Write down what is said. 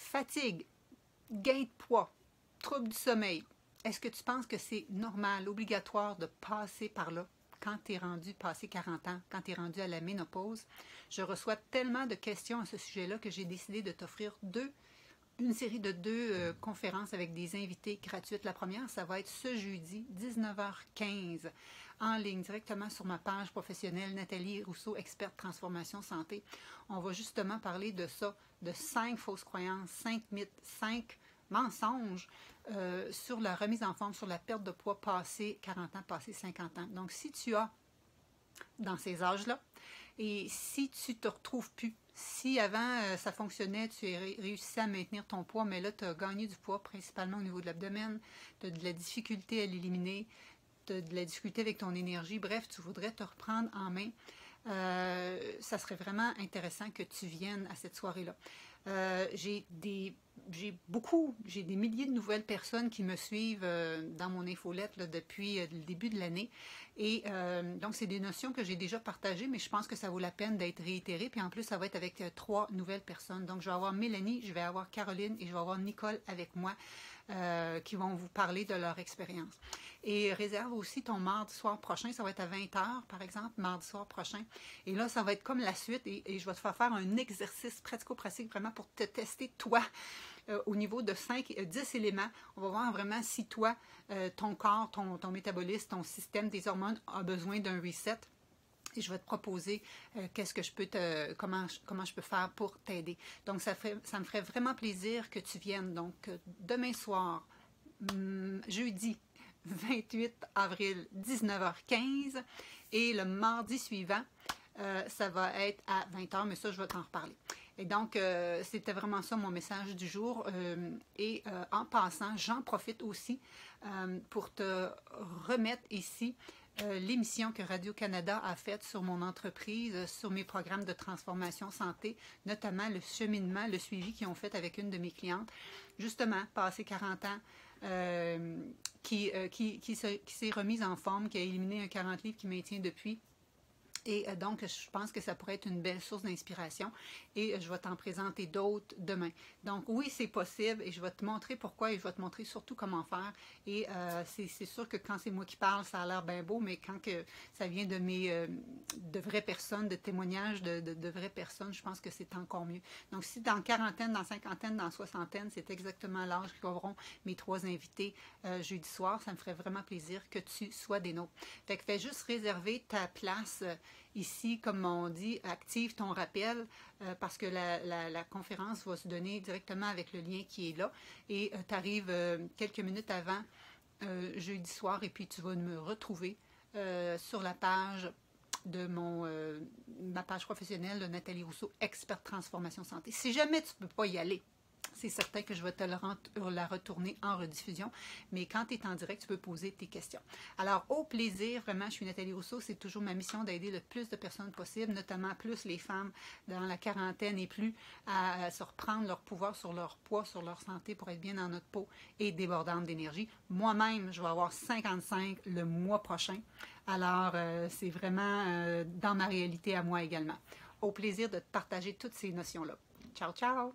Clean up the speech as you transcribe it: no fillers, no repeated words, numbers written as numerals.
fatigue, gain de poids, troubles du sommeil. Est-ce que tu penses que c'est normal, obligatoire de passer par là quand tu es rendu, passé 40 ans, quand tu es rendu à la ménopause? Je reçois tellement de questions à ce sujet-là que j'ai décidé de t'offrir une série de 2 conférences avec des invités gratuites. La première, ça va être ce jeudi, 19h15, en ligne, directement sur ma page professionnelle, Nathalie Rousseau, experte transformation santé. On va justement parler de ça, de 5 fausses croyances, 5 mythes, 5 mensonges sur la remise en forme, sur la perte de poids passé 40 ans, passé 50 ans. Donc, si tu as dans ces âges-là, et si tu te retrouves plus, si avant ça fonctionnait, tu as réussi à maintenir ton poids, mais là tu as gagné du poids principalement au niveau de l'abdomen, tu as de la difficulté à l'éliminer, tu as de la difficulté avec ton énergie, bref, tu voudrais te reprendre en main, ça serait vraiment intéressant que tu viennes à cette soirée-là. J'ai des milliers de nouvelles personnes qui me suivent dans mon infolette là, depuis le début de l'année. Et donc, c'est des notions que j'ai déjà partagées, mais je pense que ça vaut la peine d'être réitéré. Puis en plus, ça va être avec 3 nouvelles personnes. Donc, je vais avoir Mélanie, je vais avoir Caroline et je vais avoir Nicole avec moi qui vont vous parler de leur expérience. Et réserve aussi ton mardi soir prochain. Ça va être à 20h, par exemple, mardi soir prochain. Et là, ça va être comme la suite et je vais te faire faire un exercice pratico-pratique vraiment pour te tester, toi, au niveau de 10 éléments. On va voir vraiment si toi, ton corps, ton métabolisme, ton système, tes hormones a besoin d'un reset. Et je vais te proposer qu'est-ce que je peux comment je peux faire pour t'aider. Donc, ça me ferait vraiment plaisir que tu viennes. Donc, demain soir, jeudi 28 avril, 19h15. Et le mardi suivant, ça va être à 20h, mais ça, je vais t'en reparler. Et donc, c'était vraiment ça mon message du jour. En passant, j'en profite aussi pour te remettre ici l'émission que Radio-Canada a faite sur mon entreprise, sur mes programmes de transformation santé, notamment le cheminement, le suivi qu'ils ont fait avec une de mes clientes, justement, passé 40 ans, qui s'est remise en forme, qui a éliminé un 40 livres qui maintient depuis. Et donc, je pense que ça pourrait être une belle source d'inspiration et je vais t'en présenter d'autres demain. Donc, oui, c'est possible et je vais te montrer pourquoi et je vais te montrer surtout comment faire. Et c'est sûr que quand c'est moi qui parle, ça a l'air bien beau, mais quand ça vient de vraies personnes, de témoignages de vraies personnes, je pense que c'est encore mieux. Donc, si dans quarantaine, dans cinquantaine, dans soixantaine, c'est exactement l'âge qu'auront mes 3 invités jeudi soir, ça me ferait vraiment plaisir que tu sois des nôtres. Fait que fais juste réserver ta place ici, comme on dit, active ton rappel parce que la conférence va se donner directement avec le lien qui est là et tu arrives quelques minutes avant jeudi soir et puis tu vas me retrouver sur la page de ma page professionnelle de Nathalie Rousseau, experte transformation santé. Si jamais tu ne peux pas y aller, c'est certain que je vais te la retourner en rediffusion, mais quand tu es en direct, tu peux poser tes questions. Alors, au plaisir, vraiment, je suis Nathalie Rousseau, c'est toujours ma mission d'aider le plus de personnes possible, notamment plus les femmes dans la quarantaine et plus, à se reprendre leur pouvoir sur leur poids, sur leur santé pour être bien dans notre peau et débordante d'énergie. Moi-même, je vais avoir 55 le mois prochain, alors c'est vraiment dans ma réalité à moi également. Au plaisir de te partager toutes ces notions-là. Ciao, ciao!